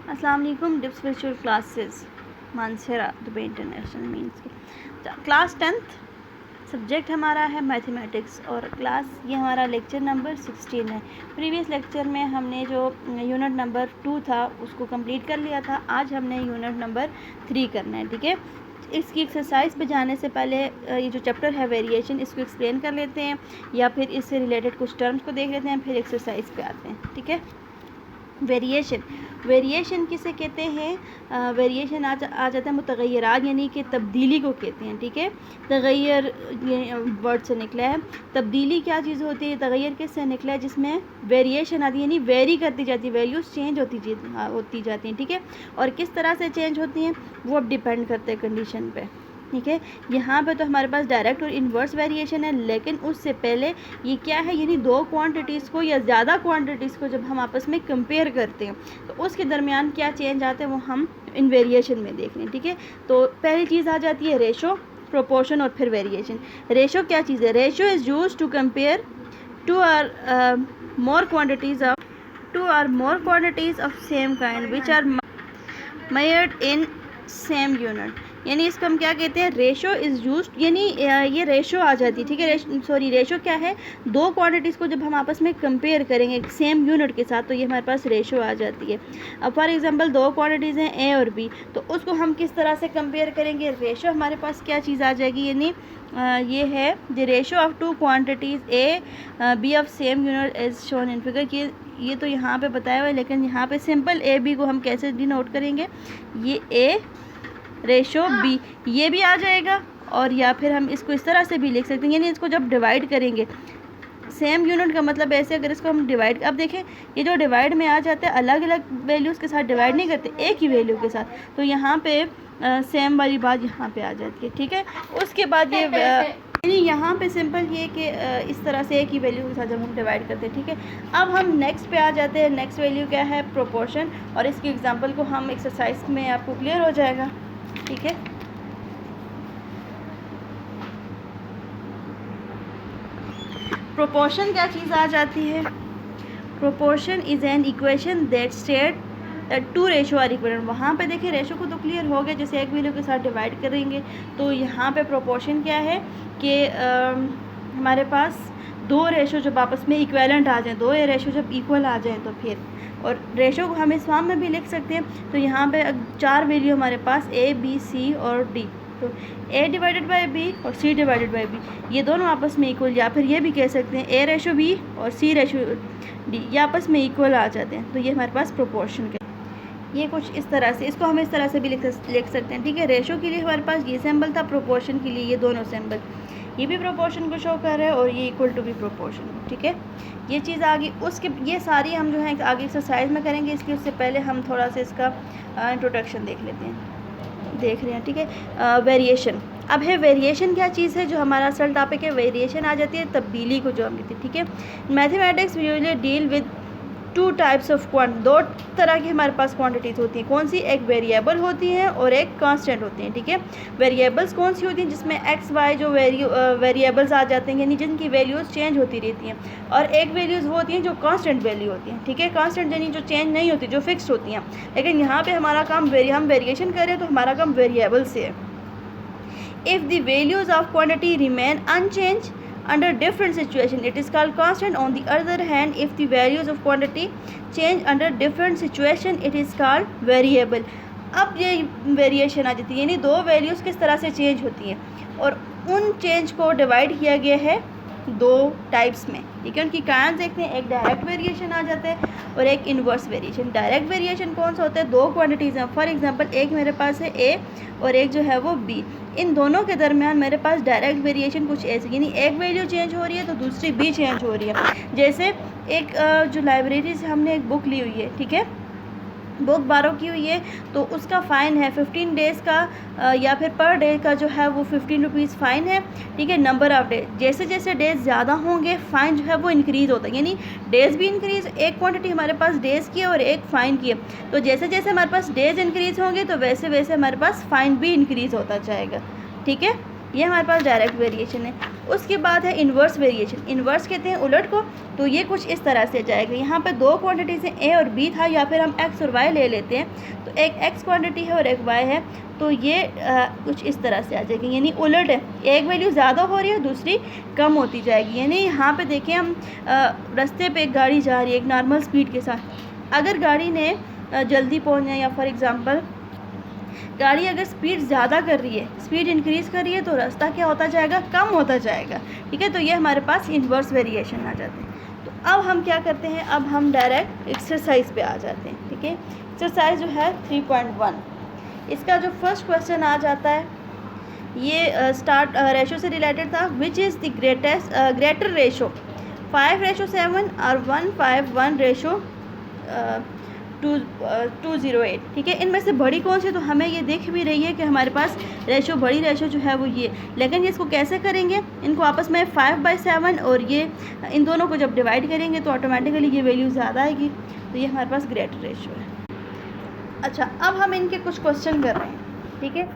अस्सलाम वालेकुम। Dips virtual classes मानसरा Dubai international means की क्लास 10th सब्जेक्ट हमारा है मैथमेटिक्स और क्लास ये हमारा लेक्चर नंबर 16 है। प्रीवियस लेक्चर में हमने जो यूनिट नंबर 2 था उसको कंप्लीट कर लिया था। आज हमने यूनिट नंबर 3 करना है। ठीक है, इसकी एक्सरसाइज पे जाने से पहले ये जो चैप्टर है वेरिएशन, इसको एक्सप्लेन कर लेते हैं या फिर इससे रिलेटेड कुछ टर्म्स को देख लेते हैं, फिर एक्सरसाइज पे आते हैं। ठीक है, वेरिएशन किसे कहते हैं? वेरिएशन आ जाता है मुतग़य्यरात यानी कि तब्दीली को कहते हैं। ठीक है, तग़य्युर वर्ड से निकला है। तब्दीली क्या चीज़ होती है? तग़य्युर किससे निकला है? जिसमें वेरिएशन आती है यानी वेरी करती जाती है, वैल्यूज़ चेंज होती जाती हैं। ठीक है, और किस तरह से चेंज होती हैं वो अब डिपेंड करते हैं कंडीशन पे। ठीक है, यहाँ पे तो हमारे पास डायरेक्ट और इन्वर्स वेरिएशन है, लेकिन उससे पहले ये क्या है, यानी दो क्वांटिटीज़ को या ज़्यादा क्वांटिटीज़ को जब हम आपस में कंपेयर करते हैं तो उसके दरमियान क्या चेंज आते हैं वो हम इन वेरिएशन में देख लें। ठीक है, तो पहली चीज़ आ जाती है रेशो, प्रोपोर्शन और फिर वेरिएशन। रेशो क्या चीज़ है? Ratio is used to compare two or more quantities of same kind which are measured in same unit. यानी इसको हम क्या कहते हैं? रेशो इज़ यूज्ड, यानी ये रेशो आ जाती है। ठीक है, रेशो क्या है? दो क्वांटिटीज़ को जब हम आपस में कंपेयर करेंगे सेम यूनिट के साथ तो ये हमारे पास रेशो आ जाती है। अब फॉर एग्जांपल दो क्वांटिटीज़ हैं ए और बी, तो उसको हम किस तरह से कंपेयर करेंगे? रेशो हमारे पास क्या चीज़ आ जाएगी, यानी ये है the ratio of two quantities a b of same unit as shown in figure. ये तो यहाँ पे बताया हुआ है, लेकिन यहाँ पे सिंपल ए बी को हम कैसे डिनोट करेंगे? ये ए रेशो बी, ये भी आ जाएगा, और या फिर हम इसको इस तरह से भी लिख सकते हैं, यानी इसको जब डिवाइड करेंगे सेम यूनिट का मतलब ऐसे, अगर इसको हम डिवाइड, अब देखें ये जो डिवाइड में आ जाता है अलग अलग वैल्यूज़ के साथ डिवाइड नहीं करते, एक ही वैल्यू के साथ, तो यहाँ पे सेम वाली बात यहाँ पे आ जाती है। ठीक है, उसके बाद ये यानी यहाँ पे सिंपल ये कि इस तरह से एक ही वैल्यू के साथ जब हम डिवाइड करते हैं। ठीक है, अब हम नेक्स्ट पे आ जाते हैं। नेक्स्ट वैल्यू क्या है? प्रोपोर्शन, और इसकी एग्जांपल को हम एक्सरसाइज में आपको क्लियर हो जाएगा। ठीक है, प्रोपोर्शन क्या चीज़ आ जाती है? Proportion is an equation that state that two ratio are equivalent. वहाँ पे देखिए रेशो को तो क्लियर हो गया, जैसे एक वैल्यू के साथ डिवाइड करेंगे, तो यहाँ पे प्रोपोर्शन क्या है कि हमारे पास दो रेशो जब आपस में इक्वलेंट आ जाएं, दो रेशो जब इक्वल आ जाएं तो फिर, और रेशो को हम इस फॉर्म में भी लिख सकते हैं। तो यहाँ पे चार वैल्यू हमारे पास ए बी सी और डी, तो a डिवाइडेड बाई बी और c डिवाइडेड बाई बी ये दोनों आपस में इक्वल, या फिर ये भी कह सकते हैं a रेशो b और c रेशो d ये आपस में इक्वल आ जाते हैं, तो ये हमारे पास प्रोपोर्शन का ये कुछ इस तरह से, इसको हम इस तरह से भी लिख सकते हैं। ठीक है, रेशो के लिए हमारे पास ये सिंबल था, प्रोपोर्शन के लिए ये दोनों सिंबल, ये भी प्रोपोर्शन को शो कर रहा है और ये इक्वल टू भी प्रोपोर्शन। ठीक है, ये चीज़ आ गई। उसके ये सारी हम जो है आगे एक्सरसाइज में करेंगे, इसके उससे पहले हम थोड़ा सा इसका इंट्रोडक्शन देख लेते हैं, देख रहे हैं। ठीक है, वेरिएशन। अब है वेरिएशन क्या चीज़ है? जो हमारा असल टॉपिक है, वेरिएशन आ जाती है तब्दीली को जो हम कहते हैं। ठीक है, mathematics usually deal with two types of दो तरह की हमारे पास क्वांटिटीज़ होती हैं। कौन सी? एक वेरिएबल होती हैं और एक कांस्टेंट होती हैं। ठीक है, वेरिएबल्स कौन सी होती हैं? जिसमें एक्स वाई जो वेरिएबल्स आ जाते हैं, यानी जिनकी वैल्यूज़ चेंज होती रहती हैं, और एक वैल्यूज़ वो होती हैं जो कांस्टेंट वैल्यू होती हैं। ठीक है, कांस्टेंट यानी जो चेंज नहीं होती, जो फिक्स होती हैं। लेकिन यहाँ पर हमारा काम हम वेरिएशन कर रहे हैं तो हमारा काम वेरिएबल से है। If the values of quantity remain unchanged under different situation, it is called constant. On the other hand, if the values of quantity change under different situation, it is called variable. अब ये variation आ जाती है, यानी दो values किस तरह से change होती हैं, और उन चेंज को डिवाइड किया गया है दो टाइप्स में। ठीक है, उनकी कायन देखते हैं, एक डायरेक्ट वेरिएशन आ जाता है और एक इन्वर्स वेरिएशन। डायरेक्ट वेरिएशन कौन सा होता है? दो क्वांटिटीज़ हैं, फॉर एग्जांपल एक मेरे पास है ए और एक जो है वो बी, इन दोनों के दरमियान मेरे पास डायरेक्ट वेरिएशन कुछ ऐसे, यानी एक वैल्यू चेंज हो रही है तो दूसरी भी चेंज हो रही है। जैसे एक जो लाइब्रेरी से हमने एक बुक ली हुई है, ठीक है, बुक बारो की हुई है, तो उसका फ़ाइन है 15 डेज़ का, या फिर पर डे का जो है वो 15 रुपीज़ फ़ाइन है। ठीक है, नंबर ऑफ़ डे, जैसे जैसे डेज़ ज़्यादा होंगे फ़ाइन जो है वो इंक्रीज़ होता है, यानी डेज़ भी इंक्रीज़, एक क्वांटिटी हमारे पास डेज़ की है और एक फ़ाइन की है, तो जैसे जैसे हमारे पास डेज़ इंक्रीज़ होंगे तो वैसे वैसे हमारे पास फ़ाइन भी इंक्रीज़ होता जाएगा। ठीक है, ये हमारे पास डायरेक्ट वेरिएशन है। उसके बाद है इन्वर्स वेरिएशन। इन्वर्स कहते हैं उलट को। तो ये कुछ इस तरह से जाएगा। यहाँ पे दो क्वांटिटीज़ हैं, ए और बी था, या फिर हम एक्स और वाई ले लेते हैं। तो एक एक्स क्वांटिटी है और एक वाई है, तो ये कुछ इस तरह से आ जाएगी, यानी उलट है। एक वैल्यू ज़्यादा हो रही है, दूसरी कम होती जाएगी। यानी यहाँ पे देखें हम रास्ते पे एक गाड़ी जा रही है एक नॉर्मल स्पीड के साथ। अगर गाड़ी ने जल्दी पहुँचना है, या फॉर एग्ज़ाम्पल गाड़ी अगर स्पीड ज़्यादा कर रही है, स्पीड इंक्रीज़ कर रही है, तो रास्ता क्या होता जाएगा, कम होता जाएगा। ठीक है, तो ये हमारे पास इन्वर्स वेरिएशन आ जाते हैं। तो अब हम क्या करते हैं, अब हम डायरेक्ट एक्सरसाइज पे आ जाते हैं। ठीक है, एक्सरसाइज जो है 3.1, इसका जो फर्स्ट क्वेश्चन आ जाता है ये स्टार्ट रेशो से रिलेटेड था। Which is the greater ratio, 5:7 और 1:1:208। ठीक है, इनमें से बड़ी कौन सी, तो हमें ये दिख भी रही है कि हमारे पास रेशो, बड़ी रेशो जो है वो ये। लेकिन ये इसको कैसे करेंगे, इनको आपस में 5/7 और ये इन दोनों को जब डिवाइड करेंगे तो ऑटोमेटिकली ये वैल्यू ज़्यादा आएगी। तो ये हमारे पास ग्रेटर रेशो है। अच्छा, अब हम इनके कुछ क्वेश्चन कर रहे हैं। ठीक है,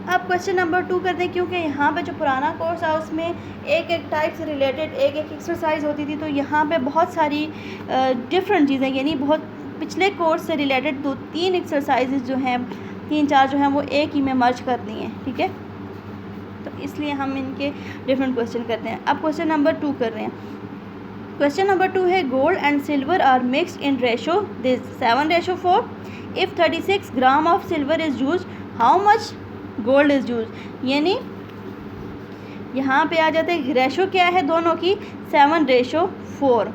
अब क्वेश्चन नंबर 2 करते हैं, क्योंकि यहाँ पे जो पुराना कोर्स था उसमें एक एक टाइप से रिलेटेड एक एक एक्सरसाइज होती थी। तो यहाँ पे बहुत सारी डिफरेंट चीज़ें, यानी बहुत पिछले कोर्स से रिलेटेड 2-3 एक्सरसाइजेज जो हैं, 3-4 जो हैं वो एक ही में मर्ज कर दी हैं। ठीक है, तो इसलिए हम इनके डिफरेंट क्वेश्चन करते हैं। अब क्वेश्चन नंबर 2 कर रहे हैं। क्वेश्चन नंबर 2 है, gold and silver are mixed in ratio this 7:4। If 36 gram of silver is use, how much gold is use. यानी यहाँ पे आ जाते हैं रेशो क्या है दोनों की, 7:4।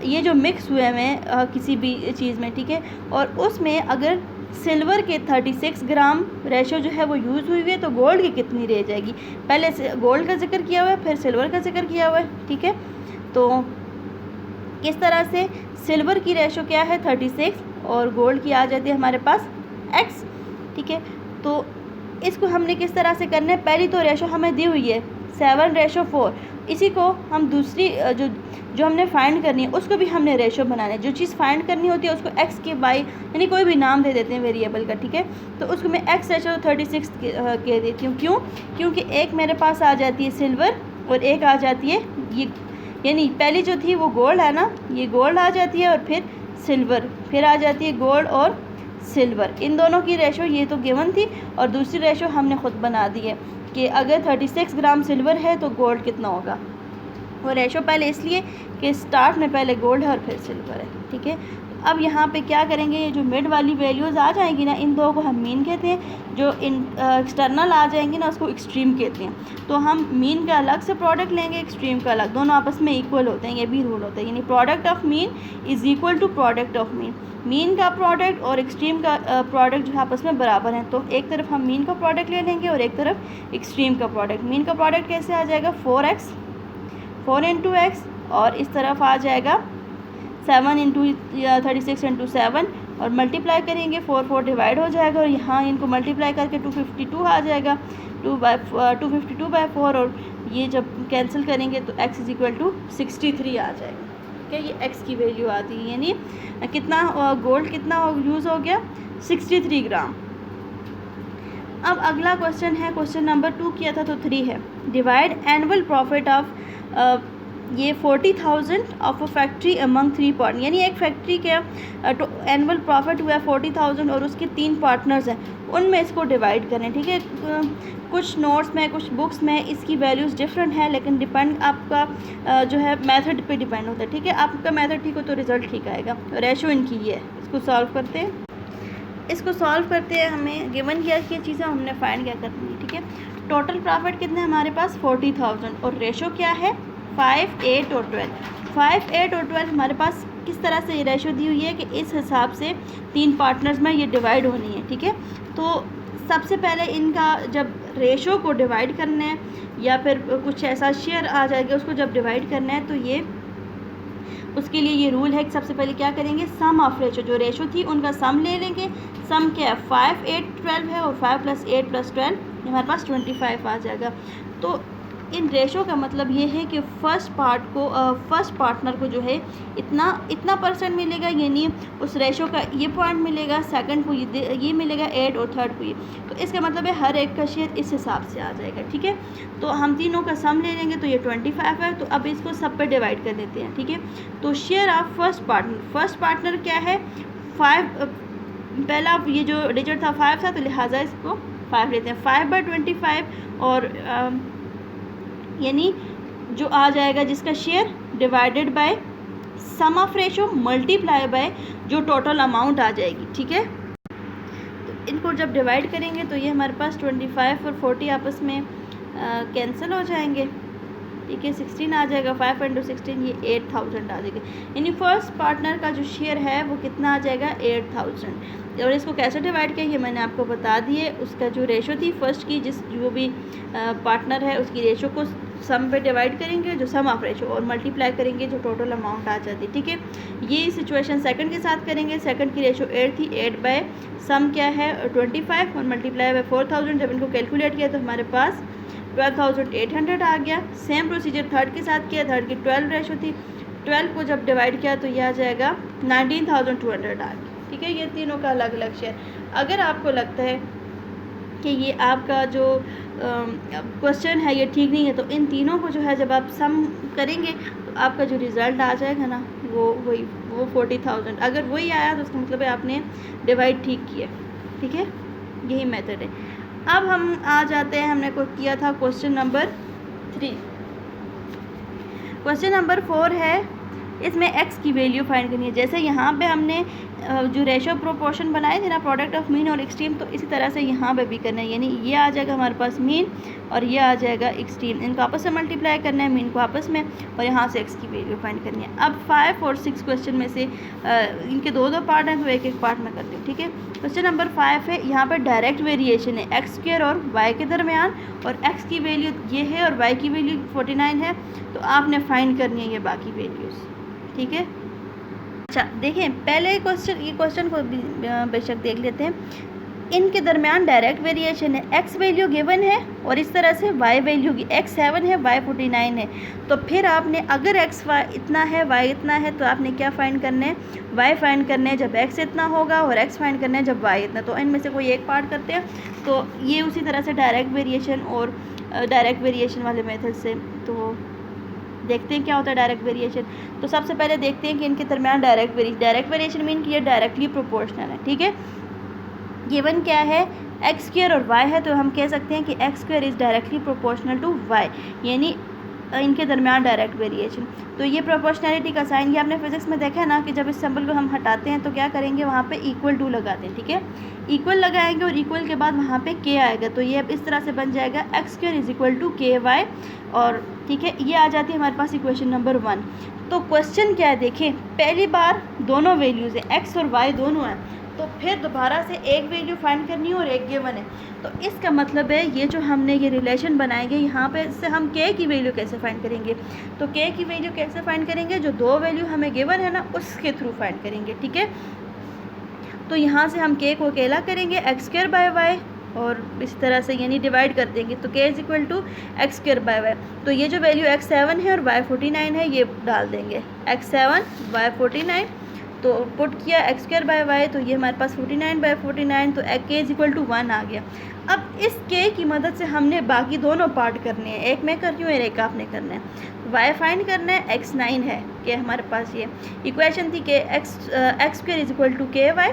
ये जो मिक्स हुए हैं किसी भी चीज़ में। ठीक है, और उसमें अगर सिल्वर के 36 ग्राम रेशो जो है वो यूज़ हुई है, तो गोल्ड की कितनी रह जाएगी। पहले से गोल्ड का जिक्र किया हुआ है, फिर सिल्वर का जिक्र किया हुआ है। ठीक है, तो किस तरह से सिल्वर की रेशो क्या है 36 और गोल्ड की आ जाती है हमारे पास x। ठीक है, तो इसको हमने किस तरह से करना है, पहली तो रेशो हमें दी हुई है 7:4। इसी को हम दूसरी जो हमने फाइंड करनी है उसको भी हमने रेशो बनाना है। जो चीज़ फाइंड करनी होती है उसको x के y, यानी कोई भी नाम दे देते हैं वेरिएबल का। ठीक है, तो उसको मैं x रेशो 36 कह देती हूँ। क्यों, क्योंकि एक मेरे पास आ जाती है सिल्वर और एक आ जाती है ये, यानी पहली जो थी वो गोल्ड है ना, ये गोल्ड आ जाती है और फिर सिल्वर, फिर आ जाती है गोल्ड और सिल्वर। इन दोनों की रेशो ये तो गिवन थी, और दूसरी रेशो हमने ख़ुद बना दी है कि अगर 36 ग्राम सिल्वर है तो गोल्ड कितना होगा। वो रेशो पहले इसलिए कि स्टार्ट में पहले गोल्ड है और फिर सिल्वर है। ठीक है, अब यहाँ पे क्या करेंगे, ये जो मिड वाली वैल्यूज़ आ जाएंगी ना, इन दो को हम मीन कहते हैं। जो एक्सटर्नल आ जाएंगी ना उसको एक्सट्रीम कहते हैं। तो हम मीन का अलग से प्रोडक्ट लेंगे, एक्सट्रीम का अलग, दोनों आपस में इक्वल होते हैं, ये भी रूल होता है। यानी product of mean is equal to product of mean. Mean का प्रोडक्ट और एक्सट्रीम का प्रोडक्ट जो है आपस में बराबर हैं। तो एक तरफ हम मीन का प्रोडक्ट ले लेंगे और एक तरफ एक्सट्रीम का प्रोडक्ट। मीन का प्रोडक्ट कैसे आ जाएगा, 4x 4 × x, और इस तरफ आ जाएगा 7 × 36 × 7, और मल्टीप्लाई करेंगे 4 डिवाइड हो जाएगा, और यहाँ इनको मल्टीप्लाई करके 252 आ जाएगा, 252/4, और ये जब कैंसिल करेंगे तो x = 63 आ जाएगा। ठीक है, ये x की वैल्यू आती है, यानी कितना गोल्ड कितना यूज़ हो गया, 63 ग्राम। अब अगला क्वेश्चन है, क्वेश्चन नंबर 2 किया था तो 3 है। डिवाइड एनुअल प्रॉफिट ऑफ ये 40,000 of a factory among 3 partner. यानी एक फैक्ट्री के एनुअल प्रॉफिट हुआ है 40,000 और उसके 3 पार्टनर्स हैं, उनमें इसको डिवाइड करें। ठीक है, कुछ नोट्स में कुछ बुक्स में इसकी वैल्यूज़ डिफरेंट है, लेकिन डिपेंड आपका जो है मेथड पे डिपेंड होता है। ठीक है, आपका मेथड ठीक हो तो रिज़ल्ट ठीक आएगा। रेशो इनकी ये है, इसको सॉल्व करते हैं। इसको सॉल्व करते हैं, हमें गिवन किया कि चीज़ें हमने फाइंड क्या करनी है। ठीक है, टोटल प्रॉफिट कितने हमारे पास 40,000 और रेशो क्या है 5, 8 और 12। 5, 8 और 12 हमारे पास किस तरह से ये रेशो दी हुई है कि इस हिसाब से 3 पार्टनर्स में ये डिवाइड होनी है। ठीक है, तो सबसे पहले इनका जब रेशो को डिवाइड करना है या फिर कुछ ऐसा शेयर आ जाएगा उसको जब डिवाइड करना है, तो ये उसके लिए ये रूल है कि सबसे पहले क्या करेंगे, सम ऑफ रेशो, जो रेशो थी उनका सम ले लेंगे। सम क्या है 5, 8, 12 है, और 5 + 8 + 12 हमारे पास 25 आ जाएगा। तो इन रेशो का मतलब ये है कि फर्स्ट पार्टनर को जो है इतना परसेंट मिलेगा, यानी उस रेशो का ये पॉइंट मिलेगा, सेकंड को ये मिलेगा 8 और थर्ड को ये। तो इसका मतलब है हर एक का शेयर इस हिसाब से आ जाएगा, ठीक है। तो हम तीनों का सम ले लेंगे तो ये 25 है। तो अब इसको सब पे डिवाइड कर देते हैं, ठीक है। तो शेयर ऑफ फर्स्ट पार्टनर क्या है 5, पहला ये जो डिजिट था 5 था, तो लिहाजा इसको 5 लेते हैं। 5/25 और यानी जो आ जाएगा जिसका share divided by sum of ratio multiply by जो टोटल अमाउंट आ जाएगी, ठीक है। तो इनको जब डिवाइड करेंगे तो ये हमारे पास 25 और 40 आपस में कैंसिल हो जाएंगे, ठीक है। 16 आ जाएगा, 5 × 16 ये 8000 आ जाएगा। यानी फर्स्ट पार्टनर का जो शेयर है वो कितना आ जाएगा 8000। और इसको कैसे डिवाइड किया ये मैंने आपको बता दिए। उसका जो रेशो थी फर्स्ट की, जो भी पार्टनर है उसकी रेशो को सम पे डिवाइड करेंगे जो सम ऑफ रेशो, और मल्टीप्लाई करेंगे जो टोटल अमाउंट आ जाती, ठीक है। ये सिचुएशन सेकंड के साथ करेंगे। सेकंड की रेशो 8 थी, 8 बाय सम क्या है 25 और मल्टीप्लाई बाय 4000। जब इनको कैलकुलेट किया तो हमारे पास 12800 आ गया। सेम प्रोसीजर थर्ड के साथ किया। थर्ड की 12 रेशो थी, 12 को जब डिवाइड किया तो ये आ जाएगा 19200 आ गया, ठीक है। ये तीनों का अलग अलग शेयर। अगर आपको लगता है कि ये आपका जो क्वेश्चन है ये ठीक नहीं है तो इन तीनों को जो है जब आप सम करेंगे तो आपका जो रिज़ल्ट आ जाएगा ना वो 40,000। अगर वही आया तो उसका मतलब है आपने डिवाइड ठीक किया, ठीक है। यही मेथड है। अब हम आ जाते हैं, हमने को किया था क्वेश्चन नंबर 3। क्वेश्चन नंबर 4 है, इसमें x की वैल्यू फाइंड करनी है। जैसे यहाँ पे हमने जो रेशो प्रोपोर्शन बनाए थे ना प्रोडक्ट ऑफ मीन और एक्सट्रीम, तो इसी तरह से यहाँ पे भी करना है। यानी ये आ जाएगा हमारे पास मीन और ये आ जाएगा एक्सट्रीम, इनको आपस में मल्टीप्लाई करना है, मीन को आपस में, और यहाँ से x की वैल्यू फाइंड करनी है। अब 5 और 6 क्वेश्चन में से इनके दो पार्ट हैं तो एक पार्ट में करते हैं, ठीक है। क्वेश्चन नंबर 5 है, यहाँ पर डायरेक्ट वेरिएशन है x² और y के दरमियान, और x की वैल्यू ये है और y की वैल्यू 49 है। तो आपने फाइंड करनी है ये बाकी वैल्यूज़, ठीक है। अच्छा देखें, पहले ये क्वेश्चन को बेशक देख लेते हैं। इनके दरमियान डायरेक्ट वेरिएशन है, x वैल्यू गिवन है और इस तरह से y वैल्यू की x 7 है y 49 है। तो फिर आपने अगर x इतना है y इतना है तो आपने क्या फाइंड करना है y फाइंड करना है जब x इतना होगा, और x फाइंड करना है जब y इतना। तो इनमें से कोई एक पार्ट करते हैं। तो ये उसी तरह से डायरेक्ट वेरिएशन और डायरेक्ट वेरिएशन वाले मेथड से तो देखते हैं क्या होता है डायरेक्ट वेरिएशन। तो सबसे पहले देखते हैं कि इनके दरमियान डायरेक्ट वेरिएशन मीन कि ये डायरेक्टली प्रोपोर्शनल है, ठीक है। गिवन क्या है x² और y है, तो हम कह सकते हैं कि x² is directly proportional to y, यानी इनके दरमियान डायरेक्ट वेरिएशन। तो ये प्रोपोर्शनैलिटी का साइन, ये आपने फिजिक्स में देखा है ना कि जब इस सिंबल को हम हटाते हैं तो क्या करेंगे वहाँ पे =2 लगाते हैं, ठीक है। इक्वल लगाएंगे और इक्वल के बाद वहाँ पे k आएगा, तो ये अब इस तरह से बन जाएगा x² = ky, और ठीक है ये आ जाती है हमारे पास इक्वेशन नंबर 1। तो क्वेश्चन क्या है देखें, पहली बार दोनों वैल्यूज़ हैं x और y दोनों हैं, तो फिर दोबारा से एक वैल्यू फाइंड करनी है और एक गिवन है। तो इसका मतलब है ये जो हमने ये रिलेशन बनाएंगे यहाँ पे, इससे हम k की वैल्यू कैसे फाइंड करेंगे। तो k की वैल्यू कैसे फाइंड करेंगे, जो दो वैल्यू हमें गिवन है ना उसके थ्रू फाइंड करेंगे, ठीक है। तो यहाँ से हम k को अकेला करेंगे x² बाय y, और इस तरह से यानी डिवाइड कर देंगे। तो k = x² बाय y। तो ये जो वैल्यू x7 है और y 49 है ये डाल देंगे, x7 y 49, तो पुट किया x² बाय y, तो ये हमारे पास 49/49, तो k = 1 आ गया। अब इस k की मदद से हमने बाकी दोनों पार्ट करने हैं, एक मैं कर रही हूँ और एक आपने करना है। y फाइंड करना है, x9 है कि हमारे पास ये इक्वेशन थी कि x² = ky,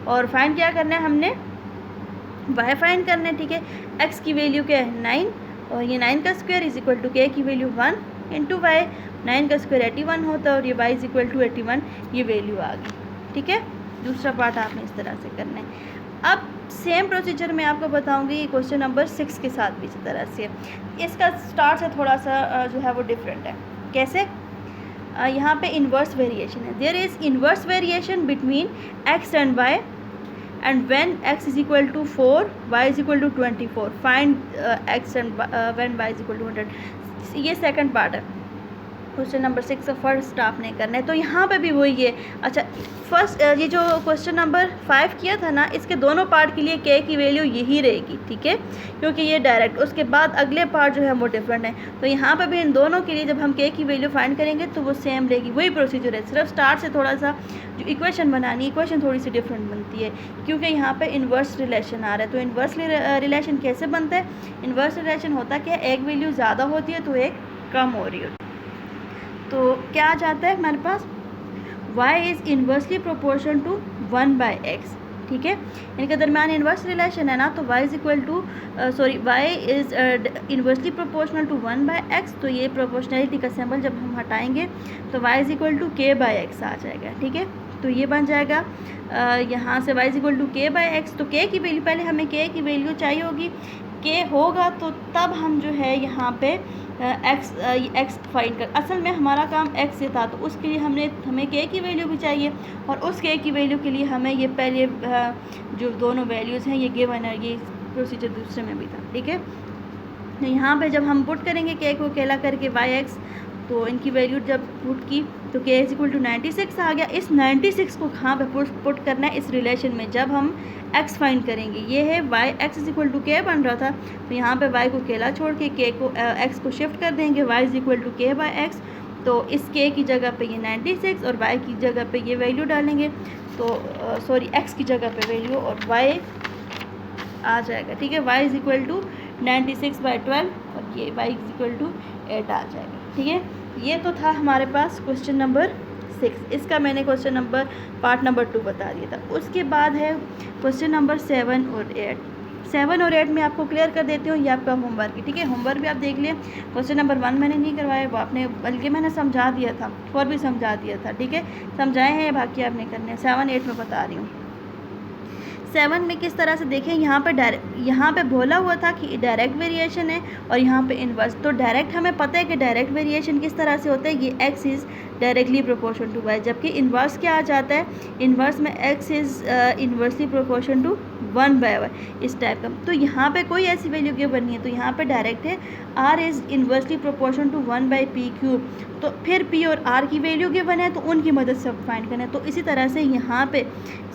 और फाइंड क्या करना है हमने y फाइंड करना है, ठीक है। x की वैल्यू क्या है 9, और ये 9 का स्क्वायर = k की वैल्यू 1 × y, 9 का स्क्वायर 81 होता है, और ये y = 81 ये वैल्यू आ गई, ठीक है। दूसरा पार्ट आपने इस तरह से करना है। अब सेम प्रोसीजर मैं आपको बताऊंगी क्वेश्चन नंबर 6 के साथ भी इसी तरह से। इसका स्टार्ट से थोड़ा सा जो है वो डिफरेंट है। कैसे, यहाँ पे इन्वर्स वेरिएशन है, there is inverse variation between x and y, and when x = 4 y = 24 find x and when y = 100। ये सेकंड पार्ट है। क्वेश्चन नंबर 6 फर्स्ट आपने करना है। तो यहाँ पे भी वही है। अच्छा, फर्स्ट ये जो क्वेश्चन नंबर 5 किया था ना, इसके दोनों पार्ट के लिए के की वैल्यू यही रहेगी, ठीक है, क्योंकि ये डायरेक्ट, उसके बाद अगले पार्ट जो है वो डिफरेंट है। तो यहाँ पे भी इन दोनों के लिए जब हम के की वैल्यू फाइंड करेंगे तो वो सेम रहेगी, वही प्रोसीजर है, सिर्फ स्टार्ट से थोड़ा सा जो इक्वेशन बनानी, इक्वेशन थोड़ी सी डिफरेंट बनती है, क्योंकि यहाँ पर इन्वर्स रिलेशन आ रहा है। तो इन्वर्स रिलेशन कैसे बनता है? इन्वर्स रिलेशन होता क्या है, एक वैल्यू ज़्यादा होती है तो एक कम हो रही होती है। तो क्या आ जाता है हमारे पास, y is inversely proportion to 1/x, ठीक है, इनके दरमियान इन्वर्स रिलेशन है ना, तो y is equal to y is inversely proportional to 1/x। तो ये प्रोपोर्शनलिटी का सिंबल जब हम हटाएंगे तो y is equal to k/x आ जाएगा, ठीक है। तो ये बन जाएगा यहाँ से y is equal to k/x। तो k की वैल्यू, पहले हमें k की वैल्यू चाहिए होगी, k होगा तो तब हम जो है यहाँ पे x फाइंड कर, असल में हमारा काम x से था, तो उसके लिए हमें k की वैल्यू भी चाहिए, और उस k की वैल्यू के लिए हमें ये पहले जो दोनों वैल्यूज़ हैं ये गिवन है, ये प्रोसीजर दूसरे में भी था, ठीक है। तो यहाँ पे जब हम पुट करेंगे k को अकेला करके y(x), तो इनकी वैल्यू जब पुट की तो k इज़ इक्वल टू 96 आ गया। इस 96 को कहाँ पे पुट करना है, इस रिलेशन में, जब हम x फाइंड करेंगे। ये है y(x) is equal to k बन रहा था, तो यहाँ पे y को अकेला छोड़ के k को x को शिफ्ट कर देंगे, y is equal to k/x। तो इस k की जगह पे ये 96 और y की जगह पे ये वैल्यू डालेंगे, तो सॉरी x की जगह पे वैल्यू और y आ जाएगा, ठीक है। y इज़ इक्वल टू 96/12 और ये y इज़ इक्वल टू 8 आ जाएगा, ठीक है। ये तो था हमारे पास क्वेश्चन नंबर 6, इसका मैंने क्वेश्चन नंबर पार्ट नंबर 2 बता दिया था। उसके बाद है क्वेश्चन नंबर 7 और 8। 7 और 8 में आपको क्लियर कर देती हूँ, ये आपका होमवर्क है, ठीक है। होमवर्क भी आप देख लें। क्वेश्चन नंबर 1 मैंने नहीं करवाया, वो आपने, बल्कि मैंने समझा दिया था, और भी समझा दिया था, ठीक है, समझाए हैं, बाकी आपने करने हैं। 7 8 में बता रही हूँ। 7 में किस तरह से देखें, यहाँ पे बोला हुआ था कि डायरेक्ट वेरिएशन है और यहाँ पे इन्वर्स। तो डायरेक्ट हमें पता है कि डायरेक्ट वेरिएशन किस तरह से होता है, ये x is directly proportion to y, जबकि इन्वर्स क्या आ जाता है, इन्वर्स में x is inversely proportion to 1/y, इस टाइप का। तो यहाँ पे कोई ऐसी वैल्यू गिवन नहीं है, तो यहाँ पे डायरेक्ट है r is inversely proportion to 1/p³। तो फिर p और r की वैल्यू गिवन है, तो उनकी मदद से फाइंड करना है। तो इसी तरह से यहाँ पे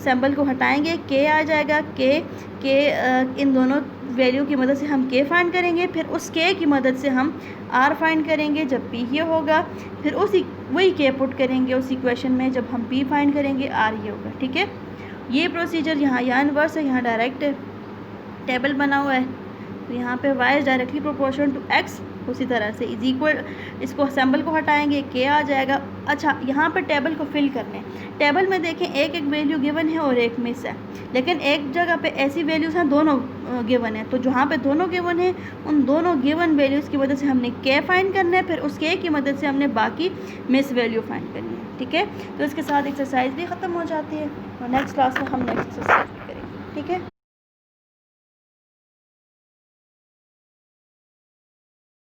सिंबल को हटाएंगे, k आ जाएगा, k इन दोनों वैल्यू की मदद से हम k फाइंड करेंगे, फिर उस k की मदद से हम r फाइंड करेंगे जब p ये होगा, फिर वही k पुट करेंगे उस इक्वेशन में जब हम p फाइंड करेंगे, r ये होगा, ठीक है। ये प्रोसीजर यहाँ इन्वर्स है, यहाँ डायरेक्ट है, टेबल बना हुआ है, तो यहाँ पे y is directly proportion to x, उसी तरह से इज इक्वल, इसको सिंबल को हटाएंगे, k आ जाएगा। अच्छा, यहाँ पर टेबल को फिल करने, टेबल में देखें एक वैल्यू गिवन है और एक मिस है, लेकिन एक जगह पे ऐसी वैल्यूज़ हैं दोनों गिवन है, तो जहाँ पे दोनों गिवन है उन दोनों गिवन वैल्यूज़ की मदद से हमने k फाइंड करना है, फिर उस k की मदद से हमने बाकी मिस वैल्यू फाइंड करनी है, ठीक है। तो इसके साथ एक्सरसाइज भी ख़त्म हो जाती है और नेक्स्ट क्लास में हम नेक्स्ट एक्सरसाइज भी करेंगे, ठीक है।